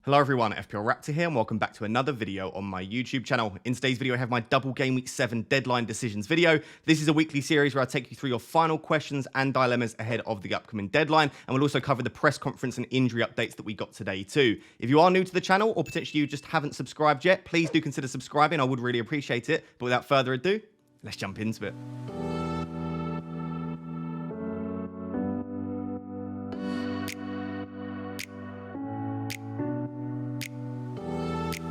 Hello everyone, FPL Raptor here and welcome back to another video on my YouTube channel. In today's video I have my double Game Week 7 deadline decisions video. This is a weekly series where I take you through your final questions and dilemmas ahead of the upcoming deadline, and we'll also cover the press conference and injury updates that we got today too. If you are new to the channel or potentially you just haven't subscribed yet, please do consider subscribing, I would really appreciate it. But without further ado, let's jump into it.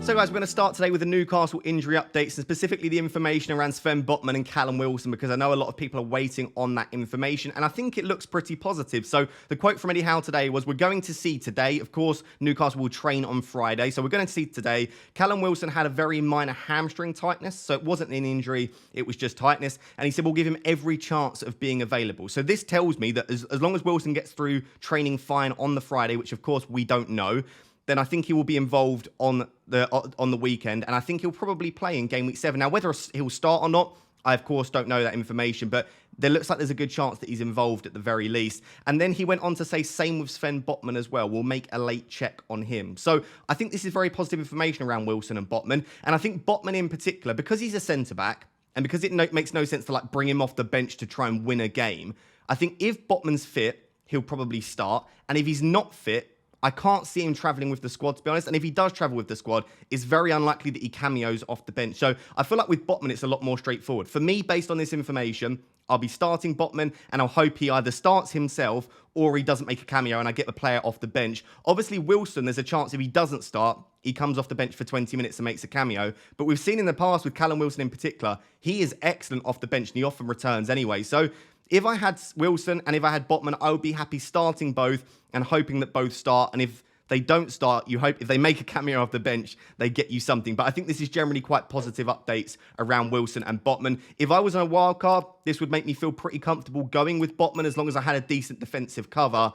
So guys, we're going to start today with the Newcastle injury updates and specifically the information around Sven Botman and Callum Wilson, because I know a lot of people are waiting on that information and I think it looks pretty positive. So the quote from Eddie Howe today was, we're going to see today, of course, Newcastle will train on Friday. So we're going to see today, Callum Wilson had a very minor hamstring tightness. So it wasn't an injury, it was just tightness. And he said, we'll give him every chance of being available. So this tells me that as long as Wilson gets through training fine on the Friday, which of course we don't know, then I think he will be involved on the weekend, and I think he'll probably play in Game Week 7. Now, whether he'll start or not, I, of course, don't know that information, but there looks like there's a good chance that he's involved at the very least. And then he went on to say, same with Sven Botman as well. We'll make a late check on him. So I think this is very positive information around Wilson and Botman, and I think Botman in particular, because he's a centre-back, and because it makes no sense to bring him off the bench to try and win a game, I think if Botman's fit, he'll probably start, and if he's not fit, I can't see him travelling with the squad, to be honest. And if he does travel with the squad, it's very unlikely that he cameos off the bench. So I feel like with Botman, it's a lot more straightforward. For me, based on this information, I'll be starting Botman and I'll hope he either starts himself or he doesn't make a cameo and I get the player off the bench. Obviously, Wilson, there's a chance if he doesn't start, he comes off the bench for 20 minutes and makes a cameo. But we've seen in the past with Callum Wilson in particular, he is excellent off the bench and he often returns anyway. So if I had Wilson and if I had Botman, I would be happy starting both and hoping that both start. And if they don't start, you hope if they make a cameo off the bench, they get you something. But I think this is generally quite positive updates around Wilson and Botman. If I was on a wildcard, this would make me feel pretty comfortable going with Botman as long as I had a decent defensive cover.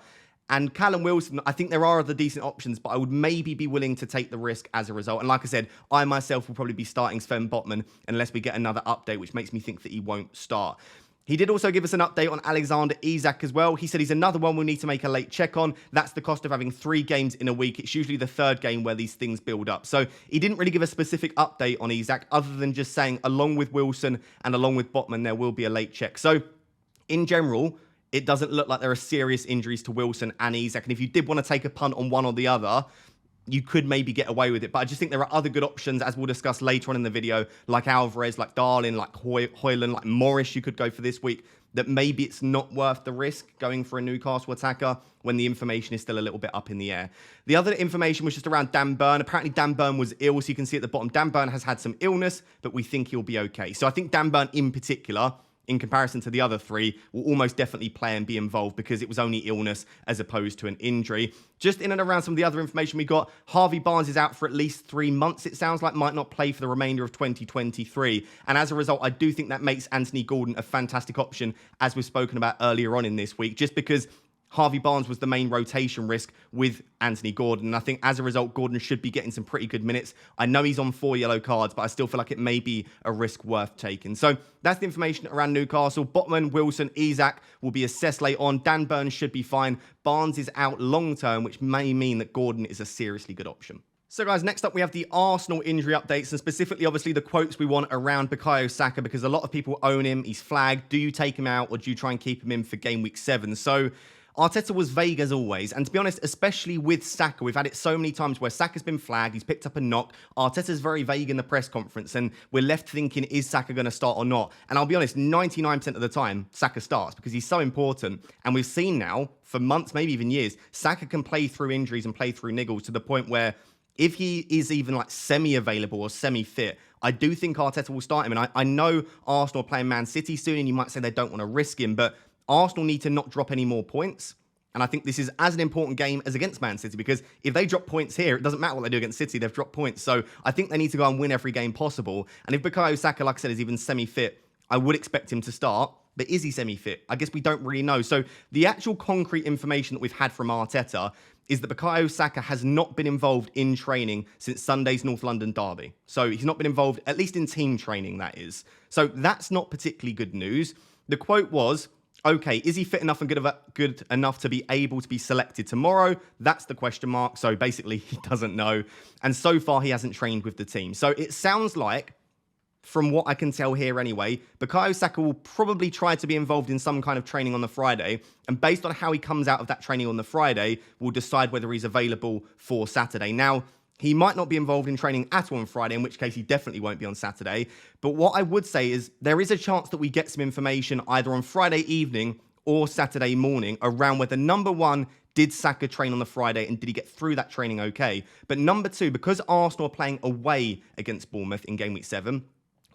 And Callum Wilson, I think there are other decent options, but I would maybe be willing to take the risk as a result. And like I said, I myself will probably be starting Sven Botman unless we get another update, which makes me think that he won't start. He did also give us an update on Alexander Isak as well. He said he's another one we'll need to make a late check on. That's the cost of having 3 games in a week. It's usually the 3rd game where these things build up. So he didn't really give a specific update on Isak other than just saying along with Wilson and along with Botman, there will be a late check. So in general, it doesn't look like there are serious injuries to Wilson and Isak. And if you did want to take a punt on one or the other, you could maybe get away with it. But I just think there are other good options, as we'll discuss later on in the video, like Alvarez, like Darlin, like Højlund, like Morris you could go for this week, that maybe it's not worth the risk going for a Newcastle attacker when the information is still a little bit up in the air. The other information was just around Dan Burn. Apparently Dan Burn was ill, so you can see at the bottom, Dan Burn has had some illness, but we think he'll be okay. So I think Dan Burn in particular, in comparison to the other 3, will almost definitely play and be involved because it was only illness as opposed to an injury. Just in and around some of the other information we got, Harvey Barnes is out for at least 3 months, it sounds like, might not play for the remainder of 2023. And as a result, I do think that makes Anthony Gordon a fantastic option, as we've spoken about earlier on in this week, just because Harvey Barnes was the main rotation risk with Anthony Gordon. And I think as a result, Gordon should be getting some pretty good minutes. I know he's on 4 yellow cards, but I still feel like it may be a risk worth taking. So that's the information around Newcastle. Botman, Wilson, Isak will be assessed late on. Dan Burn should be fine. Barnes is out long term, which may mean that Gordon is a seriously good option. So guys, next up we have the Arsenal injury updates and specifically obviously the quotes we want around Bukayo Saka, because a lot of people own him. He's flagged. Do you take him out or do you try and keep him in for Game Week 7? So Arteta was vague as always, and to be honest, especially with Saka, we've had it so many times where Saka's been flagged, he's picked up a knock, Arteta's very vague in the press conference, and we're left thinking, is Saka going to start or not? And I'll be honest, 99% of the time, Saka starts, because he's so important, and we've seen now, for months, maybe even years, Saka can play through injuries and play through niggles to the point where if he is even semi-available or semi-fit, I do think Arteta will start him, and I know Arsenal are playing Man City soon, and you might say they don't want to risk him, but Arsenal need to not drop any more points. And I think this is as an important game as against Man City, because if they drop points here, it doesn't matter what they do against City, they've dropped points. So I think they need to go and win every game possible. And if Bukayo Saka, like I said, is even semi-fit, I would expect him to start. But is he semi-fit? I guess we don't really know. So the actual concrete information that we've had from Arteta is that Bukayo Saka has not been involved in training since Sunday's North London derby. So he's not been involved, at least in team training, that is. So that's not particularly good news. The quote was, Okay, is he fit enough and good enough to be able to be selected tomorrow? That's the question mark. So basically, he doesn't know. And so far, he hasn't trained with the team. So it sounds like, from what I can tell here anyway, Bukayo Saka will probably try to be involved in some kind of training on the Friday. And based on how he comes out of that training on the Friday, we'll decide whether he's available for Saturday. Now, he might not be involved in training at all on Friday, in which case he definitely won't be on Saturday. But what I would say is there is a chance that we get some information either on Friday evening or Saturday morning around whether, number one, did Saka train on the Friday and did he get through that training okay? But number two, because Arsenal are playing away against Bournemouth in Game Week 7,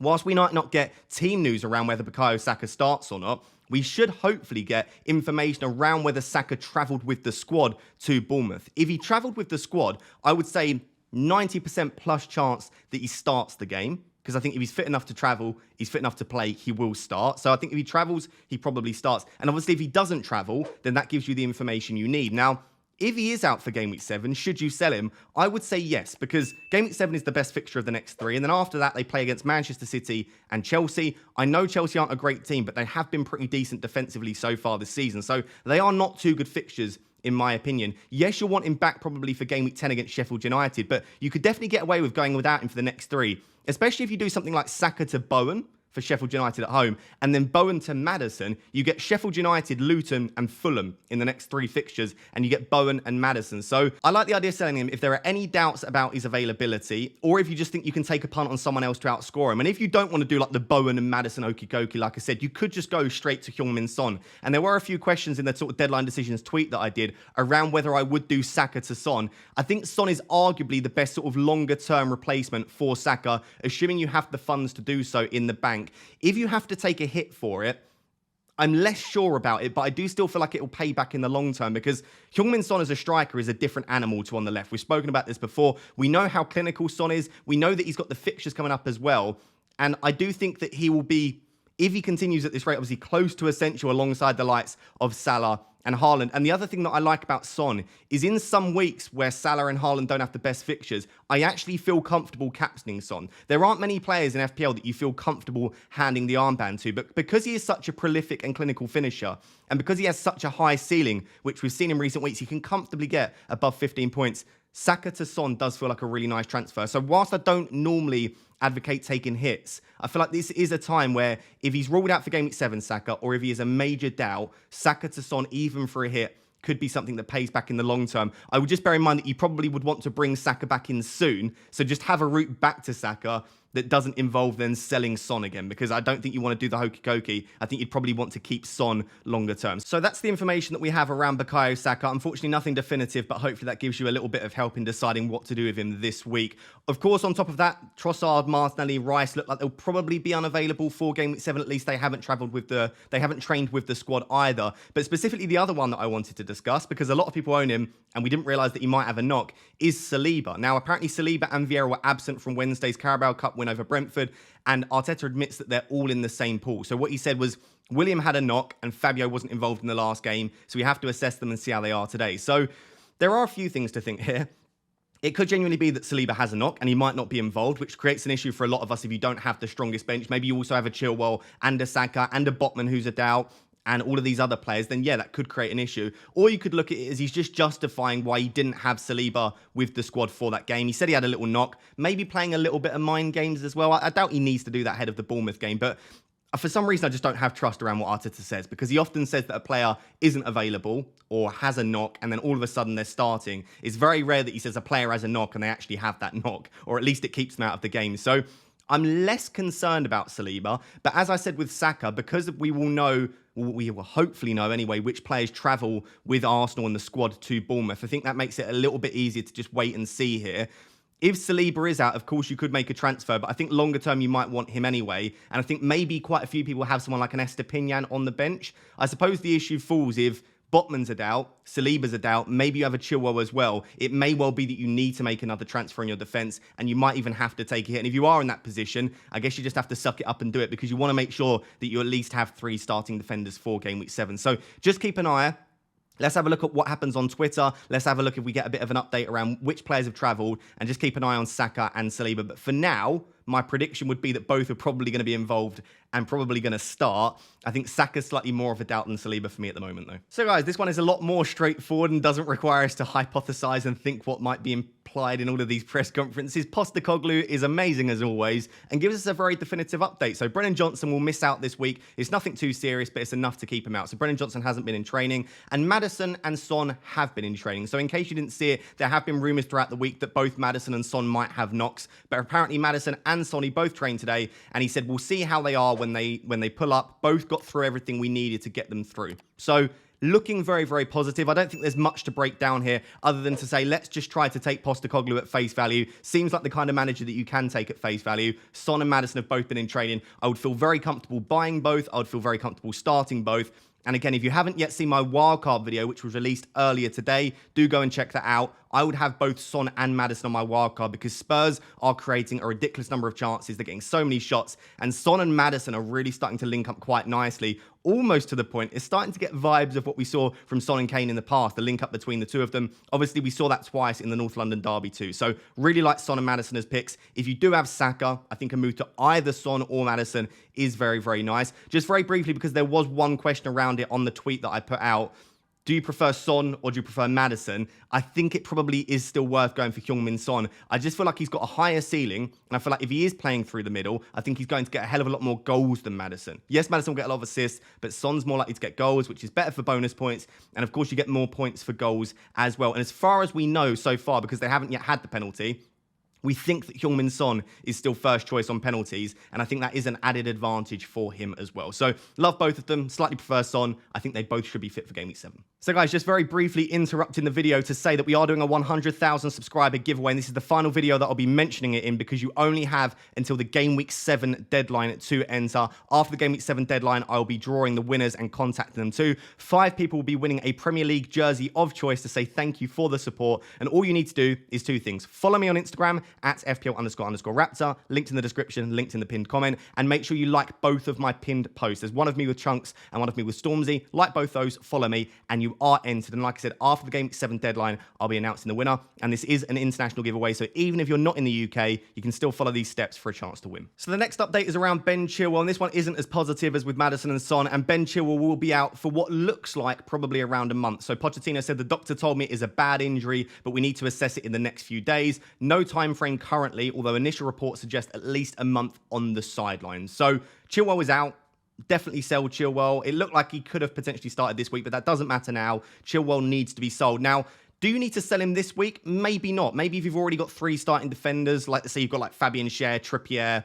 whilst we might not get team news around whether Bukayo Saka starts or not, we should hopefully get information around whether Saka travelled with the squad to Bournemouth. If he travelled with the squad, I would say 90% plus chance that he starts the game, because I think if he's fit enough to travel, he's fit enough to play, he will start. So I think if he travels, he probably starts. And obviously if he doesn't travel, then that gives you the information you need. Now, if he is out for Game Week 7, should you sell him? I would say yes, because Game Week 7 is the best fixture of the next three. And then after that, they play against Manchester City and Chelsea. I know Chelsea aren't a great team, but they have been pretty decent defensively so far this season. So they are not two good fixtures, in my opinion. Yes, you'll want him back probably for Game Week 10 against Sheffield United, but you could definitely get away with going without him for the next three, especially if you do something like Saka to Bowen for Sheffield United at home, and then Bowen to Maddison. You get Sheffield United, Luton, and Fulham in the next three fixtures, and you get Bowen and Maddison. So I like the idea of selling him if there are any doubts about his availability, or if you just think you can take a punt on someone else to outscore him. And if you don't want to do like the Bowen and Maddison okie dokie, like I said, you could just go straight to Heung-min Son. And there were a few questions in the sort of deadline decisions tweet that I did around whether I would do Saka to Son. I think Son is arguably the best sort of longer term replacement for Saka, assuming you have the funds to do so in the bank. If you have to take a hit for it, I'm less sure about it, but I do still feel like it will pay back in the long term, because Heung-min Son as a striker is a different animal to on the left. We've spoken about this before. We know how clinical Son is. We know that he's got the fixtures coming up as well. And I do think that he will be, if he continues at this rate, obviously close to essential alongside the likes of Salah and Haaland. And the other thing that I like about Son is in some weeks where Salah and Haaland don't have the best fixtures, I actually feel comfortable captaining Son. There aren't many players in FPL that you feel comfortable handing the armband to, but because he is such a prolific and clinical finisher, and because he has such a high ceiling, which we've seen in recent weeks, he can comfortably get above 15 points. Saka to Son does feel like a really nice transfer. So whilst I don't normally advocate taking hits, I feel like this is a time where if he's ruled out for Game Week 7, Saka, or if he is a major doubt, Saka to Son, even for a hit, could be something that pays back in the long term. I would just bear in mind that you probably would want to bring Saka back in soon. So just have a route back to Saka that doesn't involve then selling Son again, because I don't think you want to do the hokey cokey. I think you'd probably want to keep Son longer term. So that's the information that we have around Bukayo Saka. Unfortunately, nothing definitive, but hopefully that gives you a little bit of help in deciding what to do with him this week. Of course, on top of that, Trossard, Martinelli, Rice look like they'll probably be unavailable for Game Week 7. At least they haven't trained with the squad either. But specifically the other one that I wanted to discuss, because a lot of people own him and we didn't realise that he might have a knock, is Saliba. Now, apparently Saliba and Vieira were absent from Wednesday's Carabao Cup win over Brentford, and Arteta admits that they're all in the same pool. So what he said was William had a knock and Fabio wasn't involved in the last game, so we have to assess them and see how they are today. So there are a few things to think here. It could genuinely be that Saliba has a knock and he might not be involved, which creates an issue for a lot of us if you don't have the strongest bench. Maybe you also have a Chilwell and a Saka and a Botman who's a doubt, and all of these other players, then yeah, that could create an issue. Or you could look at it as he's just justifying why he didn't have Saliba with the squad for that game. He said he had a little knock, maybe playing a little bit of mind games as well. I doubt he needs to do that ahead of the Bournemouth game, but for some reason, I just don't have trust around what Arteta says, because he often says that a player isn't available or has a knock, and then all of a sudden they're starting. It's very rare that he says a player has a knock and they actually have that knock, or at least it keeps them out of the game. So I'm less concerned about Saliba, but as I said with Saka, because we will hopefully know anyway which players travel with Arsenal and the squad to Bournemouth, I think that makes it a little bit easier to just wait and see here. If Saliba is out, of course, you could make a transfer, but I think longer term you might want him anyway. And I think maybe quite a few people have someone like an Estepinian on the bench. I suppose the issue falls if Botman's a doubt, Saliba's a doubt, maybe you have a Chilwell as well. It may well be that you need to make another transfer in your defence, and you might even have to take a hit. And if you are in that position, I guess you just have to suck it up and do it, because you want to make sure that you at least have 3 starting defenders for Game Week 7. So just keep an eye. Let's have a look at what happens on Twitter. Let's have a look if we get a bit of an update around which players have travelled, and just keep an eye on Saka and Saliba. But for now, my prediction would be that both are probably going to be involved and probably going to start. I think Saka's slightly more of a doubt than Saliba for me at the moment, though. So, guys, this one is a lot more straightforward and doesn't require us to hypothesize and think what might be implied in all of these press conferences. Postecoglou is amazing as always and gives us a very definitive update. So Brennan Johnson will miss out this week. It's nothing too serious, but it's enough to keep him out. So Brennan Johnson hasn't been in training, and Maddison and Son have been in training. So in case you didn't see it, there have been rumours throughout the week that both Maddison and Son might have knocks, but apparently Maddison and Sonny both trained today, and he said we'll see how they are when they pull up. Both got through everything we needed to get them through. So looking very, very positive. I don't think there's much to break down here other than to say, let's just try to take Postecoglou at face value. Seems like the kind of manager that you can take at face value. Son and Maddison have both been in training. I would feel very comfortable buying both. I would feel very comfortable starting both. And again, if you haven't yet seen my wildcard video, which was released earlier today, do go and check that out. I would have both Son and Maddison on my wildcard because Spurs are creating a ridiculous number of chances. They're getting so many shots, and Son and Maddison are really starting to link up quite nicely, almost to the point it's starting to get vibes of what we saw from Son and Kane in the past, the link up between the two of them. Obviously, we saw that twice in the North London derby too. So really like Son and Maddison as picks. If you do have Saka, I think a move to either Son or Maddison is very, very nice. Just very briefly, because there was one question around it on the tweet that I put out. Do you prefer Son or do you prefer Maddison? I think it probably is still worth going for Heung-min Son. I just feel like he's got a higher ceiling, and I feel like if he is playing through the middle, I think he's going to get a hell of a lot more goals than Maddison. Yes, Maddison will get a lot of assists, but Son's more likely to get goals, which is better for bonus points, and of course you get more points for goals as well. And as far as we know so far, because they haven't yet had the penalty, we think that Heung-min Son is still first choice on penalties, and I think that is an added advantage for him as well. So, love both of them, slightly prefer Son. I think they both should be fit for Game Week 7. So guys, just very briefly interrupting the video to say that we are doing a 100,000 subscriber giveaway, and this is the final video that I'll be mentioning it in because you only have until the Game Week 7 deadline to enter. After the Game Week 7 deadline, I'll be drawing the winners and contacting them too. 5 people will be winning a Premier League jersey of choice to say thank you for the support, and all you need to do is 2 things. Follow me on Instagram at FPL__Raptor, linked in the description, linked in the pinned comment, and make sure you like both of my pinned posts. There's one of me with Chunks and one of me with Stormzy. Like both those, follow me, and you are entered. And like I said, after the Game Week 7 deadline, I'll be announcing the winner, and this is an international giveaway, so even if you're not in the UK, you can still follow these steps for a chance to win. So the next update is around Ben Chilwell, and this one isn't as positive as with Maddison and Son, and Ben Chilwell will be out for what looks like probably around a month. So Pochettino said the doctor told me it is a bad injury, but we need to assess it in the next few days. No time frame currently, although initial reports suggest at least a month on the sidelines. So Chilwell is out. Definitely sell Chilwell. It looked like he could have potentially started this week, but that doesn't matter now. Chilwell needs to be sold. Now, do you need to sell him this week? Maybe not. Maybe if you've already got 3 starting defenders, like let's say you've got like Fabian Schär, Trippier,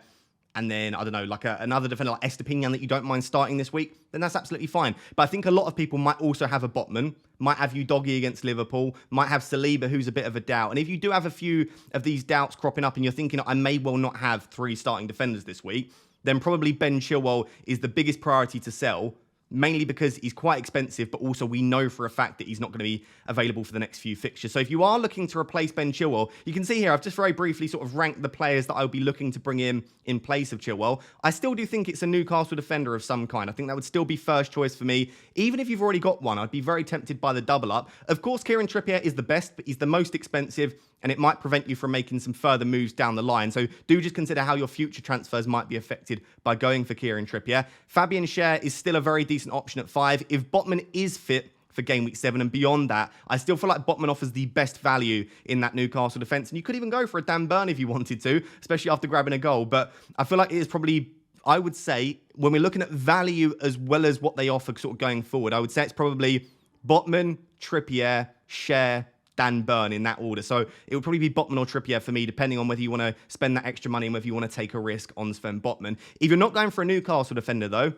and then, I don't know, like another defender like Estepinian that you don't mind starting this week, then that's absolutely fine. But I think a lot of people might also have a Botman, might have Udogie against Liverpool, might have Saliba, who's a bit of a doubt. And if you do have a few of these doubts cropping up and you're thinking, I may well not have 3 starting defenders this week, then probably Ben Chilwell is the biggest priority to sell, mainly because he's quite expensive, but also we know for a fact that he's not going to be available for the next few fixtures. So if you are looking to replace Ben Chilwell, you can see here, I've just very briefly sort of ranked the players that I'll be looking to bring in place of Chilwell. I still do think it's a Newcastle defender of some kind. I think that would still be first choice for me. Even if you've already got one, I'd be very tempted by the double up. Of course, Kieran Trippier is the best, but he's the most expensive, and it might prevent you from making some further moves down the line. So do just consider how your future transfers might be affected by going for Kieran Trippier. Fabian Schär is still a very decent option at 5. If Botman is fit for Game Week 7 and beyond that, I still feel like Botman offers the best value in that Newcastle defence. And you could even go for a Dan Burn if you wanted to, especially after grabbing a goal. But I feel like it is probably, I would say, when we're looking at value as well as what they offer sort of going forward, I would say it's probably Botman, Trippier, Schär, Dan Burn in that order. So it would probably be Botman or Trippier for me, depending on whether you want to spend that extra money and whether you want to take a risk on Sven Botman. If you're not going for a Newcastle defender, though,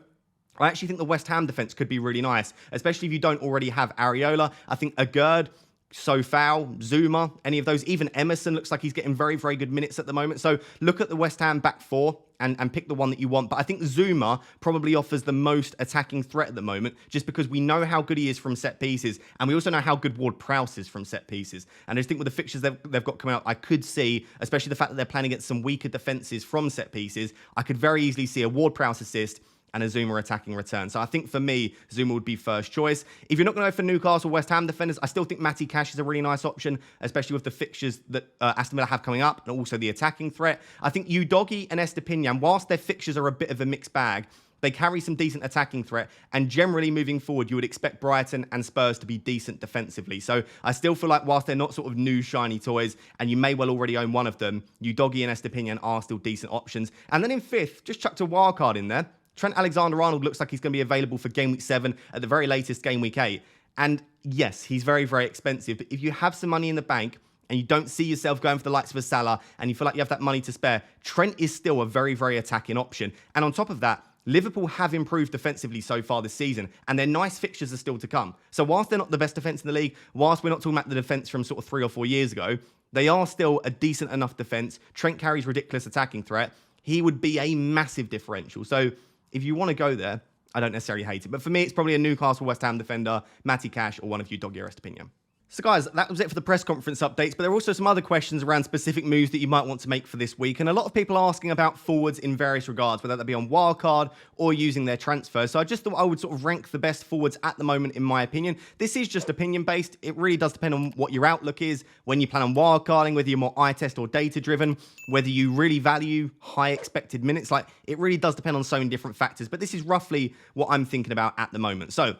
I actually think the West Ham defence could be really nice, especially if you don't already have Areola. I think Agurd, Sofao, Zuma, any of those, even Emerson looks like he's getting very, very good minutes at the moment. So look at the West Ham back 4 and pick the one that you want. But I think Zuma probably offers the most attacking threat at the moment, just because we know how good he is from set pieces, and we also know how good Ward-Prowse is from set pieces. And I just think with the fixtures they've got coming out, I could see, especially the fact that they're playing against some weaker defences from set pieces, I could very easily see a Ward-Prowse assist and a Zuma attacking return. So I think for me, Zuma would be first choice. If you're not going to go for Newcastle, West Ham defenders, I still think Matty Cash is a really nice option, especially with the fixtures that Aston Villa have coming up and also the attacking threat. I think Udogie and Estepinian, whilst their fixtures are a bit of a mixed bag, they carry some decent attacking threat, and generally moving forward, you would expect Brighton and Spurs to be decent defensively. So I still feel like whilst they're not sort of new shiny toys, and you may well already own one of them, Udogie and Estepinian are still decent options. And then in fifth, just chucked a wildcard in there. Trent Alexander-Arnold looks like he's going to be available for game week 7 at the very latest game week 8. And yes, he's very, very expensive. But if you have some money in the bank and you don't see yourself going for the likes of a Salah and you feel like you have that money to spare, Trent is still a very, very attacking option. And on top of that, Liverpool have improved defensively so far this season, and their nice fixtures are still to come. So whilst they're not the best defence in the league, whilst we're not talking about the defence from sort of 3 or 4 years ago, they are still a decent enough defence. Trent carries ridiculous attacking threat. He would be a massive differential. So if you want to go there, I don't necessarily hate it. But for me, it's probably a Newcastle West Ham defender, Matty Cash, or one of you, Udogie or Estepinian. So guys, that was it for the press conference updates, but there are also some other questions around specific moves that you might want to make for this week, and a lot of people are asking about forwards in various regards, whether that be on Wildcard or using their transfers. So I just thought I would sort of rank the best forwards at the moment, in my opinion. This is just opinion-based. It really does depend on what your outlook is, when you plan on wildcarding, whether you're more eye test or data-driven, whether you really value high expected minutes. Like, it really does depend on so many different factors, but this is roughly what I'm thinking about at the moment. So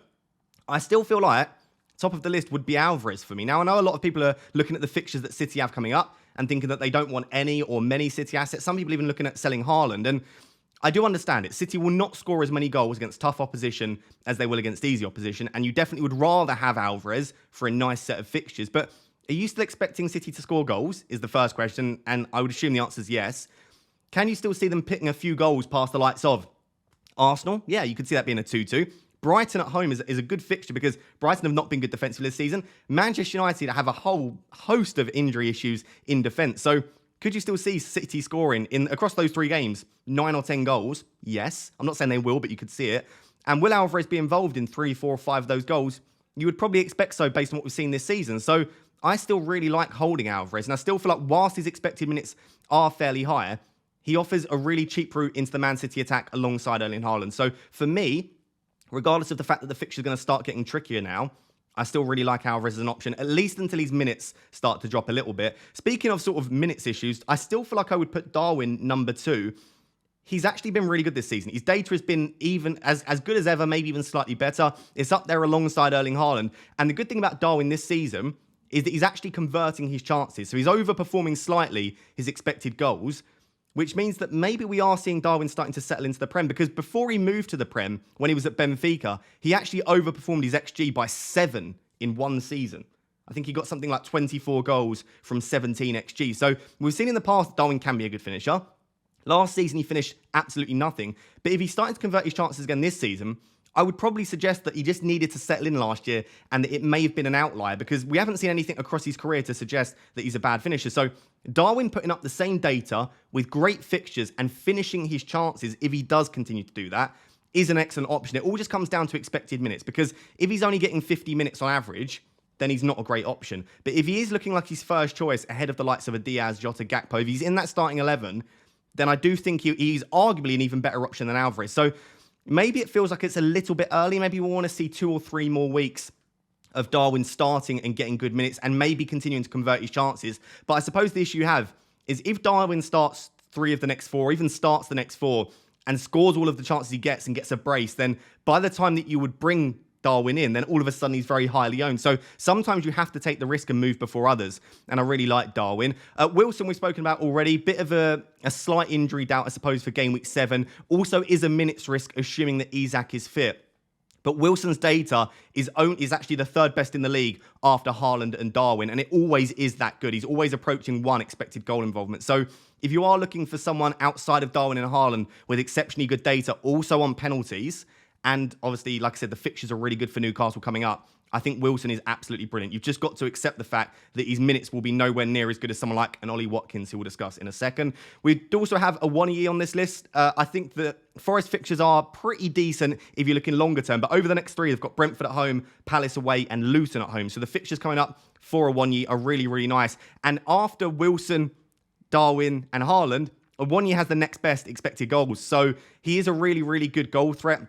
I still feel like top of the list would be Alvarez for me. Now, I know a lot of people are looking at the fixtures that City have coming up and thinking that they don't want any or many City assets. Some people even looking at selling Haaland. And I do understand it. City will not score as many goals against tough opposition as they will against easy opposition. And you definitely would rather have Alvarez for a nice set of fixtures. But are you still expecting City to score goals is the first question. And I would assume the answer is yes. Can you still see them picking a few goals past the likes of Arsenal? Yeah, you could see that being a 2-2. Brighton at home is a good fixture because Brighton have not been good defensively this season. Manchester United have a whole host of injury issues in defence. So could you still see City scoring across those 3 games 9 or 10 goals? Yes. I'm not saying they will, but you could see it. And will Alvarez be involved in 3, 4, 5 of those goals? You would probably expect so based on what we've seen this season. So I still really like holding Alvarez. And I still feel like whilst his expected minutes are fairly high, he offers a really cheap route into the Man City attack alongside Erling Haaland. So for me, regardless of the fact that the fixture is going to start getting trickier now, I still really like Alvarez as an option, at least until his minutes start to drop a little bit. Speaking of sort of minutes issues, I still feel like I would put Darwin number 2. He's actually been really good this season. His data has been even as good as ever, maybe even slightly better. It's up there alongside Erling Haaland. And the good thing about Darwin this season is that he's actually converting his chances. So he's overperforming slightly his expected goals, which means that maybe we are seeing Darwin starting to settle into the Prem, because before he moved to the Prem, when he was at Benfica, he actually overperformed his XG by 7 in one season. I think he got something like 24 goals from 17 XG. So we've seen in the past that Darwin can be a good finisher. Last season, he finished absolutely nothing. But if he's starting to convert his chances again this season, I would probably suggest that he just needed to settle in last year and that it may have been an outlier, because we haven't seen anything across his career to suggest that he's a bad finisher. So Darwin putting up the same data with great fixtures and finishing his chances, if he does continue to do that, is an excellent option. It all just comes down to expected minutes, because if he's only getting 50 minutes on average, then he's not a great option. But if he is looking like his first choice ahead of the likes of a Diaz, Jota, Gakpo, if he's in that starting 11, then I do think he's arguably an even better option than Alvarez. So maybe it feels like it's a little bit early. Maybe we want to see 2 or 3 more weeks of Darwin starting and getting good minutes and maybe continuing to convert his chances. But I suppose the issue you have is if Darwin starts 3 of the next 4, or even starts the next 4 and scores all of the chances he gets and gets a brace, then by the time that you would bring Darwin in, then all of a sudden he's very highly owned. So sometimes you have to take the risk and move before others. And I really like Darwin. Wilson, we've spoken about already. Bit of a slight injury doubt, I suppose, for game week 7. Also is a minutes risk, assuming that Isak is fit. But Wilson's data is actually the 3rd best in the league after Haaland and Darwin. And it always is that good. He's always approaching 1 expected goal involvement. So if you are looking for someone outside of Darwin and Haaland with exceptionally good data, also on penalties, and obviously, like I said, the fixtures are really good for Newcastle coming up, I think Wilson is absolutely brilliant. You've just got to accept the fact that his minutes will be nowhere near as good as someone like an Ollie Watkins, who we'll discuss in a second. We also have a Wanye on this list. I think the Forest fixtures are pretty decent if you're looking longer term, but over the next 3, they've got Brentford at home, Palace away, and Luton at home. So the fixtures coming up for a Wanye are really, really nice. And after Wilson, Darwin, and Haaland, Awoniyi has the next best expected goals. So he is a really, really good goal threat.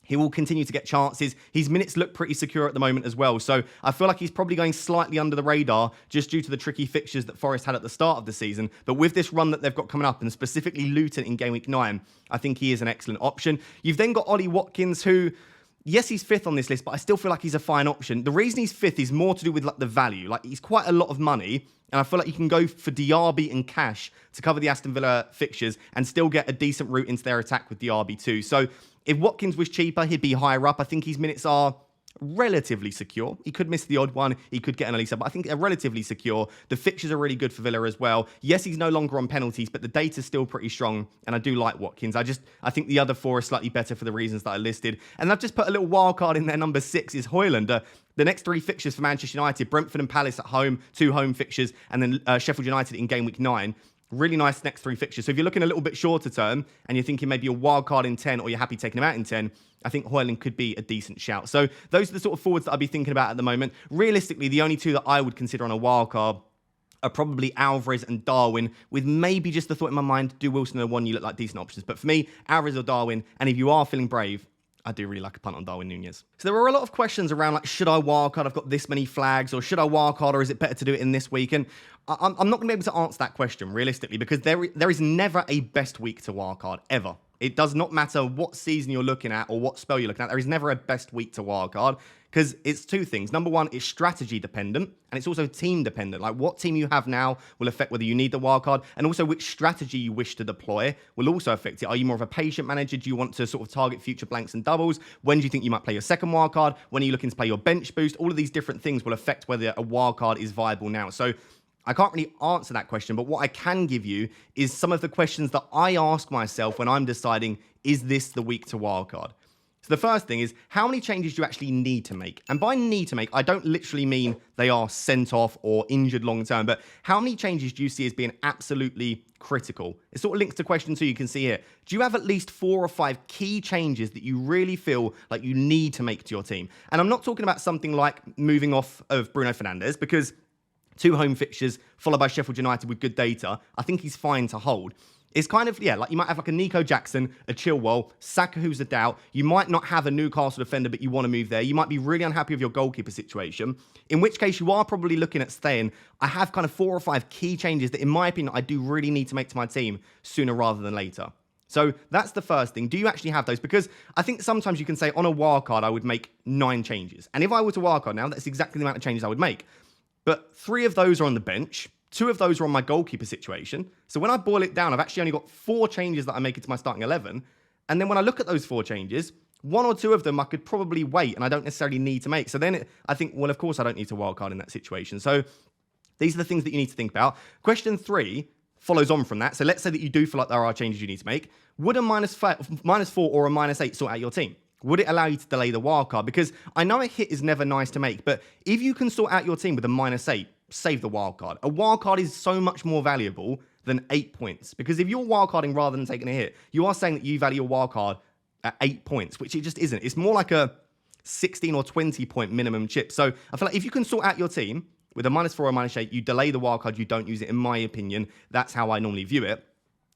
He will continue to get chances. His minutes look pretty secure at the moment as well. So I feel like he's probably going slightly under the radar just due to the tricky fixtures that Forest had at the start of the season. But with this run that they've got coming up, and specifically Luton in game week 9, I think he is an excellent option. You've then got Ollie Watkins, who... yes, he's 5th on this list, but I still feel like he's a fine option. The reason he's 5th is more to do with like the value. Like, he's quite a lot of money, and I feel like you can go for Diaby and cash to cover the Aston Villa fixtures and still get a decent route into their attack with Diaby too. So if Watkins was cheaper, he'd be higher up. I think his minutes are relatively secure. He could miss the odd one. He could get an Elisa, but I think they're relatively secure. The fixtures are really good for Villa as well. Yes, he's no longer on penalties, but the data's still pretty strong, and I do like Watkins. I think the other 4 are slightly better for the reasons that I listed. And I've just put a little wild card in there. Number 6 is Højlund. The next 3 fixtures for Manchester United, Brentford and Palace at home, 2 home fixtures, and then Sheffield United in game week 9. Really nice next 3 fixtures. So if you're looking a little bit shorter term and you're thinking maybe a wild card in 10 or you're happy taking him out in 10, I think Højlund could be a decent shout. So those are the sort of forwards that I'd be thinking about at the moment. Realistically, the only 2 that I would consider on a wild card are probably Alvarez and Darwin, with maybe just the thought in my mind, do Wilson and Awoniyi look like decent options? But for me, Alvarez or Darwin, and if you are feeling brave, I do really like a punt on Darwin Núñez. So there were a lot of questions around, like, should I wildcard? I've got this many flags, or should I wildcard, or is it better to do it in this week? And I'm not going to be able to answer that question realistically, because there is never a best week to wildcard, ever. It does not matter what season you're looking at or what spell you're looking at. There is never a best week to wildcard, because it's 2 things. Number 1, it's strategy dependent, and it's also team dependent. Like, what team you have now will affect whether you need the wildcard, and also which strategy you wish to deploy will also affect it. Are you more of a patient manager? Do you want to sort of target future blanks and doubles? When do you think you might play your second wildcard? When are you looking to play your bench boost? All of these different things will affect whether a wildcard is viable now. So I can't really answer that question, but what I can give you is some of the questions that I ask myself when I'm deciding, is this the week to wildcard? So the first thing is, how many changes do you actually need to make? And by need to make, I don't literally mean they are sent off or injured long term, but how many changes do you see as being absolutely critical? It sort of links to question 2 you can see here. Do you have at least 4 or 5 key changes that you really feel like you need to make to your team? And I'm not talking about something like moving off of Bruno Fernandes, because 2 home fixtures followed by Sheffield United with good data, I think he's fine to hold. It's kind of, yeah, like you might have like a Nico Jackson, a Chilwell, Saka who's a doubt. You might not have a Newcastle defender, but you want to move there. You might be really unhappy with your goalkeeper situation, in which case you are probably looking at staying. I have kind of 4 or 5 key changes that, in my opinion, I do really need to make to my team sooner rather than later. So that's the first thing. Do you actually have those? Because I think sometimes you can say on a wildcard, I would make 9 changes. And if I were to wildcard now, that's exactly the amount of changes I would make. But 3 of those are on the bench. 2 of those are on my goalkeeper situation. So when I boil it down, I've actually only got 4 changes that I make into my starting 11. And then when I look at those 4 changes, 1 or 2 of them I could probably wait and I don't necessarily need to make. So then I think, well, of course I don't need to wildcard in that situation. So these are the things that you need to think about. Question 3 follows on from that. So let's say that you do feel like there are changes you need to make. Would a -4 or a -8 sort out your team? Would it allow you to delay the wildcard? Because I know a hit is never nice to make, but if you can sort out your team with a -8, save the wildcard. A wildcard is so much more valuable than 8 points. Because if you're wildcarding rather than taking a hit, you are saying that you value your wildcard at 8 points, which it just isn't. It's more like a 16 or 20 point minimum chip. So I feel like if you can sort out your team with a -4 or -8, you delay the wildcard, you don't use it, in my opinion. That's how I normally view it.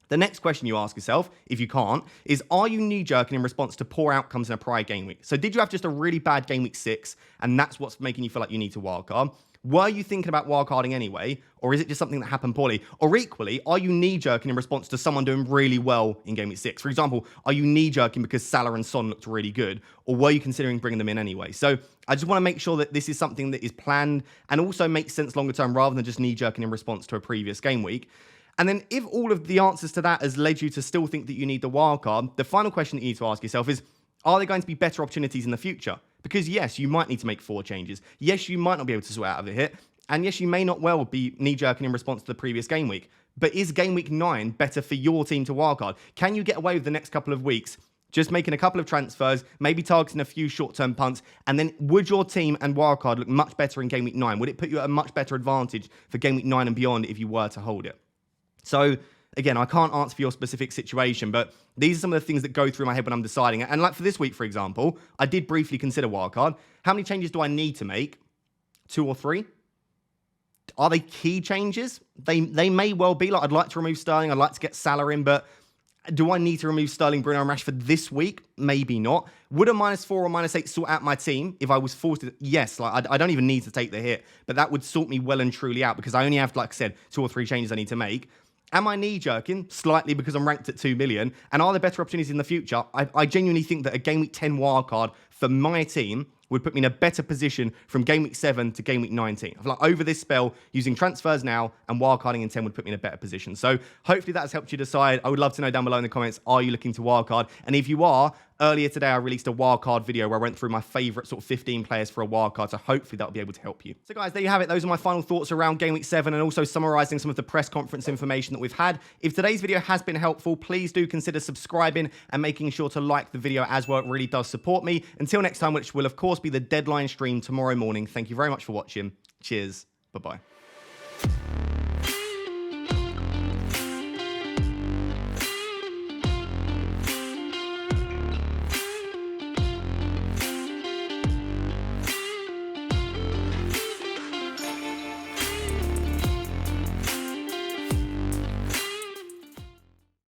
The next question you ask yourself, if you can't, is are you knee-jerking in response to poor outcomes in a prior game week? So did you have just a really bad game week 6, and that's what's making you feel like you need to wildcard? Were you thinking about wildcarding anyway, or is it just something that happened poorly? Or equally, are you knee-jerking in response to someone doing really well in game week 6? For example, are you knee-jerking because Salah and Son looked really good, or were you considering bringing them in anyway? So I just want to make sure that this is something that is planned and also makes sense longer term rather than just knee-jerking in response to a previous game week. And then if all of the answers to that has led you to still think that you need the wildcard, the final question that you need to ask yourself is, are there going to be better opportunities in the future? Because yes, you might need to make 4 changes. Yes, you might not be able to sort out of a hit. And yes, you may not well be knee-jerking in response to the previous game week. But is game week 9 better for your team to wildcard? Can you get away with the next couple of weeks just making a couple of transfers, maybe targeting a few short-term punts, and then would your team and wildcard look much better in game week 9? Would it put you at a much better advantage for game week 9 and beyond if you were to hold it? So again, I can't answer for your specific situation, but these are some of the things that go through my head when I'm deciding. And like for this week, for example, I did briefly consider wildcard. How many changes do I need to make? 2 or 3? Are they key changes? They may well be. Like, I'd like to remove Sterling. I'd like to get Salah in, but do I need to remove Sterling, Bruno, and Rashford this week? Maybe not. Would a -4 or -8 sort out my team if I was forced to? Yes, like I don't even need to take the hit, but that would sort me well and truly out because I only have, like I said, 2 or 3 changes I need to make. Am I knee-jerking? Slightly, because I'm ranked at 2 million. And are there better opportunities in the future? I genuinely think that a Game Week 10 wildcard for my team would put me in a better position from Game Week 7 to Game Week 19. I feel like over this spell, using transfers now and wildcarding in 10 would put me in a better position. So hopefully that has helped you decide. I would love to know down below in the comments, are you looking to wildcard? And if you are, earlier today I released a wildcard video where I went through my favourite sort of 15 players for a wildcard. So hopefully that'll be able to help you. So guys, there you have it. Those are my final thoughts around Game Week 7 and also summarising some of the press conference information that we've had. If today's video has been helpful, please do consider subscribing and making sure to like the video as well. It really does support me. Until next time, which will of course be the deadline stream tomorrow morning. Thank you very much for watching. Cheers. Bye-bye.